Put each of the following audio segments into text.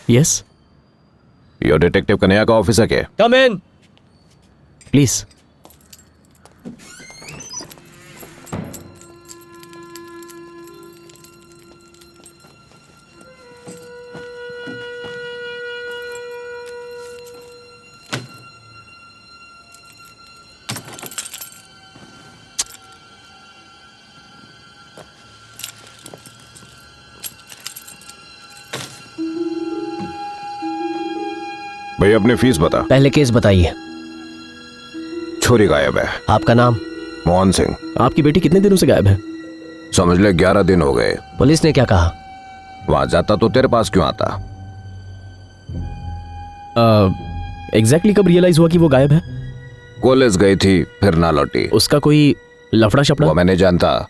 Yes. यो detective Kanhaiya का office है क्या? कम इन प्लीज। भाई अपनी फीस बता। पहले केस बताइए। छोरी गायब है। आपका नाम? मोहन सिंह। आपकी बेटी कितने दिनों से गायब है? समझ ले 11 दिन हो गए। पुलिस ने क्या कहा? वहां जाता तो तेरे पास क्यों आता? एग्जैक्टली कब रियलाइज हुआ कि वो गायब है? कॉलेज गई थी फिर ना लौटी। उसका कोई लफड़ा शफड़ा? वो मैं नहीं जानता।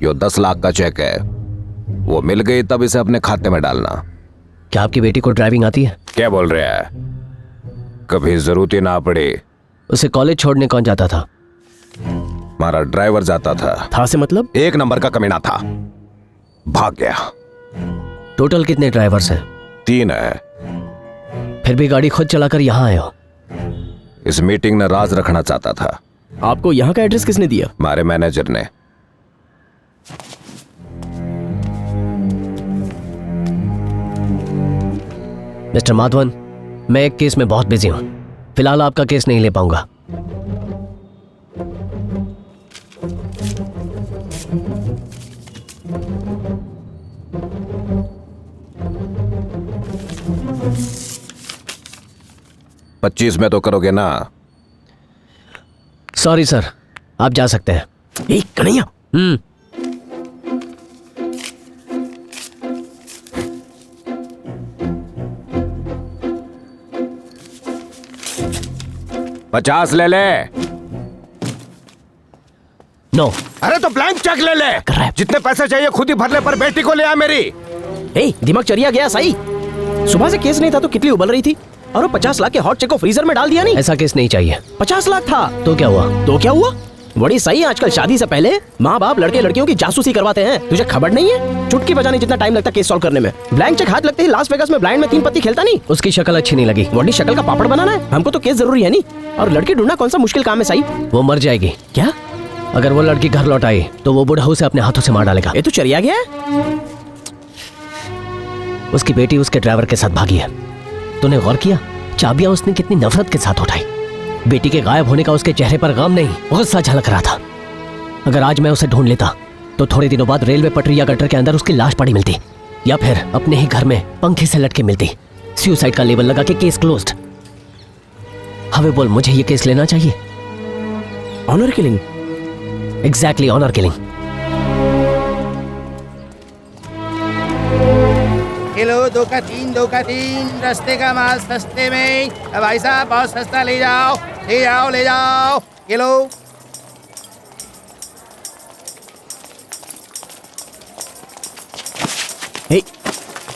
यो 10 लाख का चेक है, वो मिल गई तब इसे अपने खाते में डालना। क्या आपकी बेटी को ड्राइविंग आती है? क्या बोल रहे हैं? कभी जरूरत ही ना पड़ी। उसे कॉलेज छोड़ने कौन जाता था? हमारा ड्राइवर जाता था से मतलब? 1 नंबर का कमीना था, भाग गया। टोटल कितने ड्राइवर्स हैं? 3 है। फिर भी गाड़ी खुद चलाकर यहाँ आए हो? इस मीटिंग ने राज रखना चाहता था। आपको यहाँ का एड्रेस किसने दिया? हमारे मैनेजर ने। मिस्टर माधवन, मैं एक केस में बहुत बिजी हूं, फिलहाल आपका केस नहीं ले पाऊंगा। $25 में तो करोगे ना? सॉरी सर, आप जा सकते हैं। एक कन्हैया। $50 ले ले। नो। अरे तो ब्लैंक चेक ले ले। जितने पैसे चाहिए खुद ही भर ले, पर बेटी को ले आ मेरी। दिमाग चरिया गया सही। सुबह से केस नहीं था तो कितनी उबल रही थी, और वो 50 लाख के हॉट चेक को फ्रीजर में डाल दिया। नहीं, ऐसा केस नहीं चाहिए। 50 लाख था तो क्या हुआ? बड़ी सही। आजकल शादी से पहले माँ बाप लड़के लड़कियों की जासूसी करवाते हैं। तुझे खबर नहीं है? चुटकी बजाने जितना टाइम लगता केस सॉल्व करने में। ब्लैंक चेक हाथ लगते ही लास वेगास में ब्लाइंड में 3 पत्ती खेलता नहीं। उसकी शक्ल अच्छी नहीं लगी। वही शक्ल का पापड़ बनाना है। हमको तो केस जरूरी है नहीं, और लड़की ढूंढना कौन सा मुश्किल काम है सही। वो मर जाएगी। क्या? अगर वो लड़की घर लौट आई तो वो बुढ़ऊ से अपने हाथों से मार डालेगा। ये तो चरिया गया है। उसकी बेटी उसके ड्राइवर के साथ भागी है। तूने गौर किया चाबियां उसने कितनी नफरत के साथ उठाई? बेटी के गायब होने का उसके चेहरे पर गम नहीं, गुस्सा झलक रहा था। अगर आज मैं उसे ढूंढ लेता तो थोड़े दिनों बाद रेलवे पटरी या गटर के अंदर उसकी लाश पड़ी मिलती, या फिर अपने ही घर में पंखे से लटके मिलती। सुसाइड का लेबल लगा के केस क्लोज्ड। हवे बोल, मुझे ये केस लेना चाहिए। Honour killing. Exactly, honour killing. Kilo 2 का 3, 2 का 3, रस्ते का माल सस्ते में। भाई साहब बहुत सस्ता, ले जाओ ले जाओ ले जाओ। Kilo.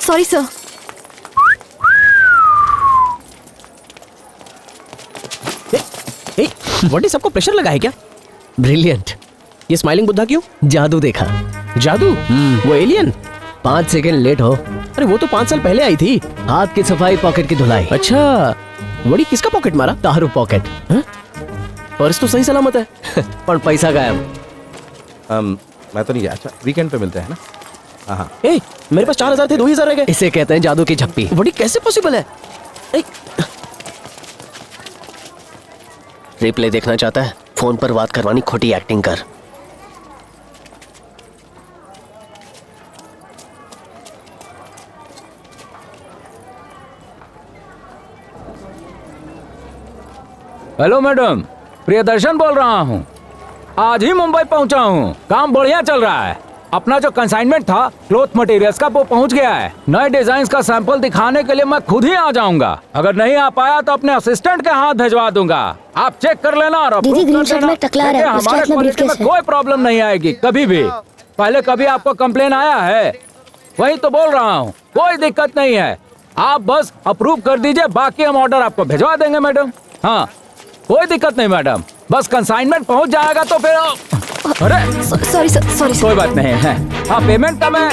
Sorry sir. What is, सबको प्रेशर लगा है क्या? ब्रिलियंट। ये स्माइलिंग बुद्धा क्यों? जादू देखा। जादू? वो एलियन। 5 सेकंड लेट हो। अरे वो तो 5 साल पहले आई थी। हाथ की सफाई, पॉकेट की धुलाई। अच्छा, बड़ी किसका पॉकेट मारा? तारू पॉकेट। पर्स तो सही सलामत है पर पैसा गायब। मैं तो नहीं गया। अच्छा, वीकेंड पे मिलते हैं ना? हाँ। मेरे पास 4000 थे, 2000 रह गए। इसे कहते हैं जादू की झप्पी। बड़ी कैसे पॉसिबल है? रिप्ले देखना चाहता है? फोन पर बात करवानी खोटी एक्टिंग कर। हेलो मैडम, प्रियदर्शन बोल रहा हूँ। आज ही मुंबई पहुँचा हूँ। काम बढ़िया चल रहा है। अपना जो कंसाइनमेंट था क्लॉथ मटेरियल्स का, वो पहुंच गया है। नए डिजाइन का सैंपल दिखाने के लिए मैं खुद ही आ जाऊंगा। अगर नहीं आ पाया तो अपने असिस्टेंट के हाथ भिजवा दूंगा। आप चेक कर लेना और दीदी ग्रीन शर्ट में टकला रहा है, उसके हाथ में हमारे ब्रीफकेस है। कोई प्रॉब्लम नहीं आएगी कभी भी। पहले कभी आपको कंप्लेन आया है? वही तो बोल रहा हूँ, कोई दिक्कत नहीं है। आप बस अप्रूव कर दीजिए, बाकी हम ऑर्डर आपको भिजवा देंगे मैडम। हाँ, कोई दिक्कत नहीं मैडम, बस कंसाइनमेंट पहुंच जाएगा तो फिर। अरे सॉरी सर, सॉरी सर। कोई बात नहीं है। हाँ, पेमेंट का मैं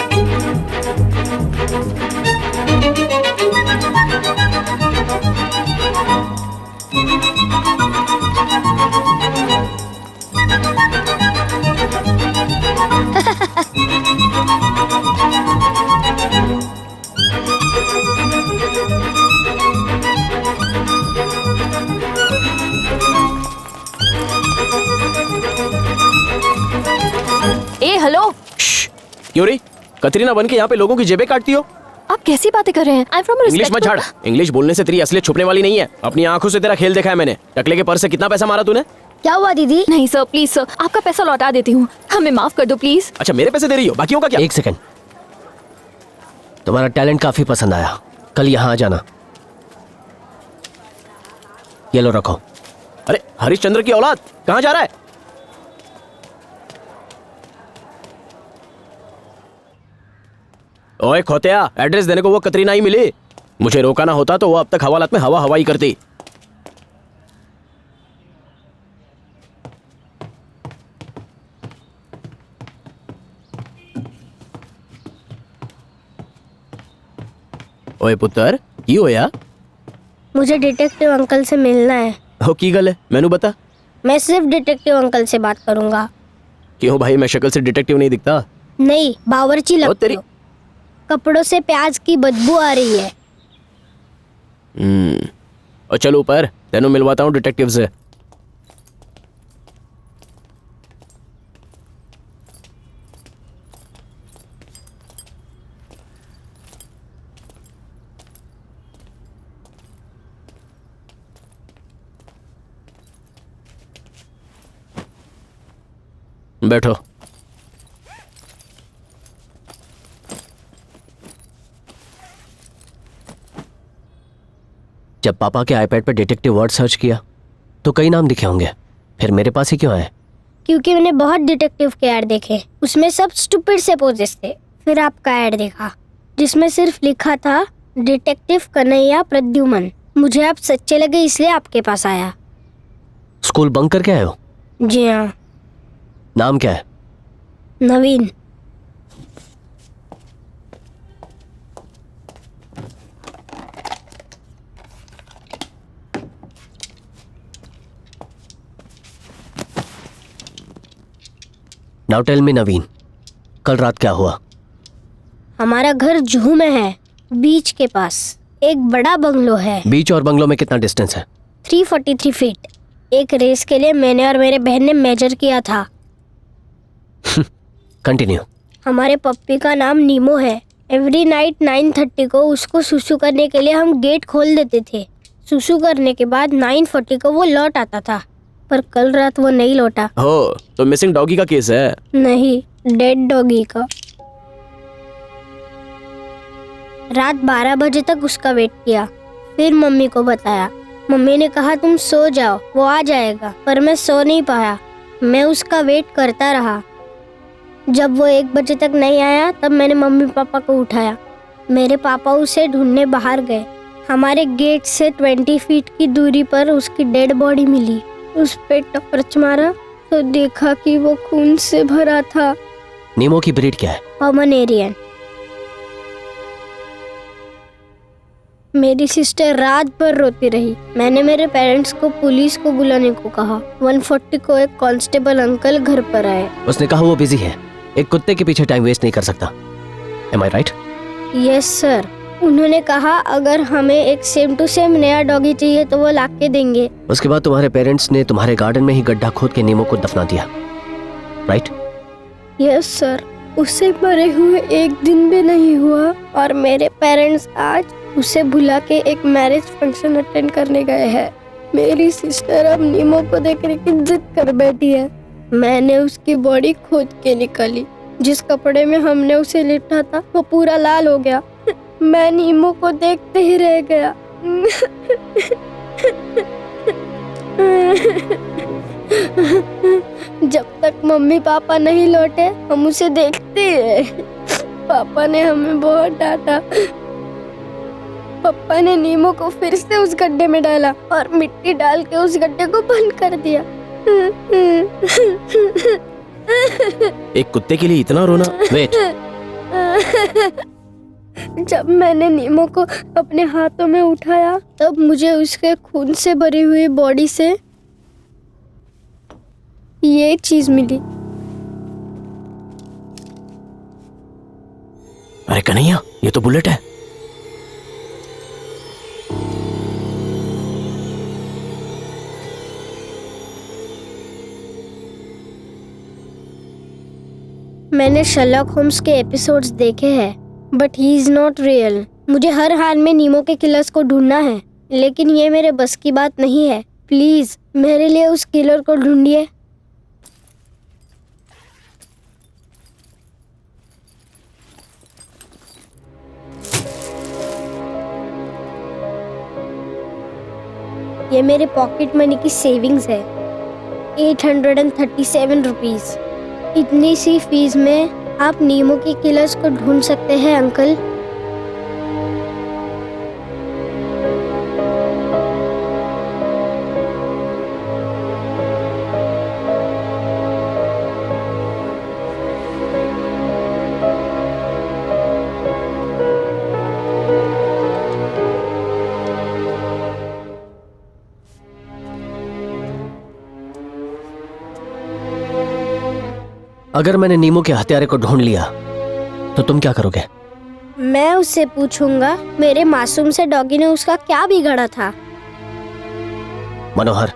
ए हेलो, क्यों रे कतरीना बन के यहाँ पे लोगों की जेबें काटती हो? आप कैसी बातें कर रहे हैं? आई एम फ्रॉम इंग्लिश मत झाड़। इंग्लिश बोलने से तेरी असलियत छुपने वाली नहीं है। अपनी आंखों से तेरा खेल देखा है मैंने। टकले के पर्स से कितना पैसा मारा तूने? क्या हुआ दीदी? नहीं सर, प्लीज सर, आपका पैसा लौटा देती हूँ, हमें माफ कर दो प्लीज। अच्छा, मेरे पैसे दे रही हो, बाकियों का क्या? एक सेकंड, तुम्हारा टैलेंट काफी पसंद आया, कल यहाँ आ जाना। ये लो रखो। अरे हरिश्चंद्र की औलाद, कहाँ जा रहा है? ओए खोतिया, एड्रेस देने को वो कतरीना ही मिली। मुझे रोका ना होता तो वो अब तक हवालात में हवा हवाई करती। ओए पुत्र, की होया? मुझे डिटेक्टिव अंकल से मिलना है। हो की गल है, मैनू बता। मैं सिर्फ डिटेक्टिव अंकल से बात करूंगा। क्यों भाई, मैं शक्ल से डिटेक्टिव नहीं दिखता? नहीं, बावर्ची लगते तेरी हो। कपड़ों से प्याज की बदबू आ रही है। और चलो ऊपर, तेनू मिलवाता हूँ डिटेक्टिव से। बैठो। जब पापा के आईपैड पर डिटेक्टिव वर्ड सर्च किया तो कई नाम दिखे होंगे, फिर मेरे पास ही क्यों आए? क्योंकि मैंने बहुत डिटेक्टिव के ऐड देखे, उसमें सब स्टूपिड से पोजेस थे। फिर आपका ऐड देखा जिसमें सिर्फ लिखा था डिटेक्टिव कन्हैया प्रद्युमन। मुझे आप सच्चे लगे इसलिए आपके पास आया। स्कूल बंक करके आए हो? जी हाँ। नाम क्या है? नवीन। नाउ टेल मी नवीन, कल रात क्या हुआ? हमारा घर जुहू में है, बीच के पास। एक बड़ा बंगलो है। बीच और बंगलो में कितना डिस्टेंस है? 343 फीट। एक रेस के लिए मैंने और मेरे बहन ने मेजर किया था। कंटिन्यू। हमारे पप्पी का नाम नीमो है। एवरी नाइट 9:30 को उसको सुसु करने के लिए हम गेट खोल देते थे। सुसु करने के बाद 9:40 को वो लौट आता था, पर कल रात वो नहीं लौटा। हो, तो मिसिंग डॉगी का केस है? नहीं, डेड डॉगी का। रात 12 बजे तक उसका वेट किया, फिर मम्मी को बताया। मम्मी ने कहा तुम सो जाओ, वो आ जाएगा, पर मैं सो नहीं पाया। मैं उसका वेट करता रहा। जब वो 1 बजे तक नहीं आया तब मैंने मम्मी पापा को उठाया। मेरे पापा उसे ढूंढने बाहर गए। हमारे गेट से 20 फीट की दूरी पर उसकी डेड बॉडी मिली। उस पे टॉर्च मारा तो देखा कि वो खून से भरा था। नीमो की ब्रीड क्या है? पोमेरेनियन। मेरी सिस्टर रात भर रोती रही। मैंने मेरे पेरेंट्स को पुलिस को बुलाने को कहा। 140 को एक कांस्टेबल अंकल घर पर आए। उसने कहा वो बिजी है, एक कुत्ते के पीछे टाइम वेस्ट नहीं कर सकता। Am I right? Yes sir. उन्होंने कहा अगर हमें एक सेम टू सेम नया डॉगी चाहिए तो वो ला के देंगे। उसके बाद तुम्हारे पेरेंट्स ने तुम्हारे गार्डन में ही गड्ढा खोद के नीमो को दफना दिया, राइट? Yes sir. उसे मरे हुए 1 दिन भी नहीं हुआ और मेरे पेरेंट्स आज उसे भुला के एक मैरिज फंक्शन अटेंड करने गए हैं। मेरी सिस्टर अब नीमो को देखने की जिद कर बैठी है। मैंने उसकी बॉडी खोद के निकाली। जिस कपड़े में हमने उसे लिटा था वो पूरा लाल हो गया। मैं नीमो को देखते ही रह गया। जब तक मम्मी पापा नहीं लौटे हम उसे देखते हैं। पापा ने हमें बहुत डांटा। पापा ने नीमो को फिर से उस गड्ढे में डाला और मिट्टी डाल के उस गड्ढे को बंद कर दिया। एक कुत्ते के लिए इतना रोना? वेट, जब मैंने नीमो को अपने हाथों में उठाया तब मुझे उसके खून से भरी हुई बॉडी से ये चीज मिली। अरे कन्हैया, ये तो बुलेट है। मैंने शर्लॉक होम्स के एपिसोड्स देखे हैं, but he is not real. मुझे हर हाल में नीमो के किलर्स को ढूंढना है, लेकिन ये मेरे बस की बात नहीं है। प्लीज मेरे लिए उस किलर को ढूंढिए। ये मेरे पॉकेट मनी की सेविंग्स है, 837 रुपीज। इतनी सी फीस में आप नीमो के किलर्स को ढूंढ सकते हैं अंकल। अगर मैंने नीमो के हत्यारे को ढूंढ लिया तो तुम क्या करोगे? मैं उससे पूछूंगा मेरे मासूम से डॉगी ने उसका क्या बिगाड़ा था। मनोहर,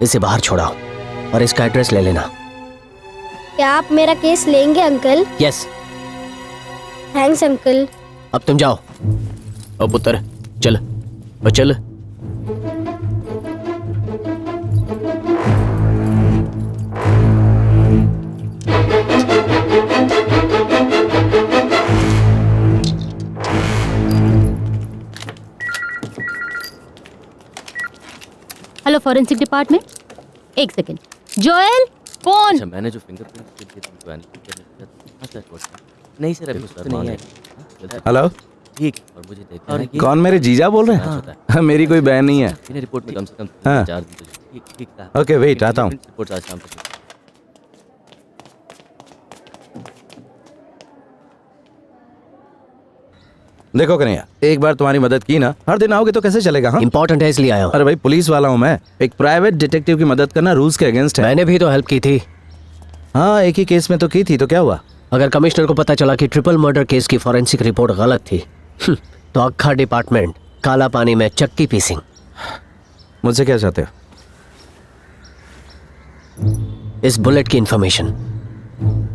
इसे बाहर छोड़ाओ और इसका एड्रेस ले लेना। क्या आप मेरा केस लेंगे अंकल? यस। Thanks uncle. अब तुम जाओ। अब पुत्र चल, चल। हेलो फॉरेंसिक डिपार्टमेंट, एक सेकेंड। Joel, phone. अच्छा, मैंने जो फिंगरप्रिंट नहीं सर, अभी सर नहीं है। हेलो, ठीक। और मुझे देखना है कि कौन मेरे जीजा बोल रहे हैं? मेरी कोई बहन नहीं है। मैंने रिपोर्ट में कम से कम हाँ। 4 दिन तो ठीक ठीक था। ओके वेट, आता हूँ। रिपोर्ट आज शाम तक। देखो कन्हैया, एक बार तुम्हारी मदद की ना, हर दिन आओगे तो कैसे चलेगा? हाँ, इंपॉर्टेंट है इसलिए आया हूँ। अरे भाई, पुलिस वाला हूँ मैं। एक प्राइवेट डिटेक्टिव की मदद करना रूल्स के अगेंस्ट है। मैंने भी तो हेल्प की थी। हाँ, एक ही केस में तो की थी, तो क्या हुआ? अगर कमिश्नर को पता चला कि ट्रिपल मर्डर केस की फॉरेंसिक रिपोर्ट गलत थी तो अक्खा डिपार्टमेंट काला पानी में चक्की पीसिंग। मुझसे क्या चाहते हो? इस बुलेट की इंफॉर्मेशन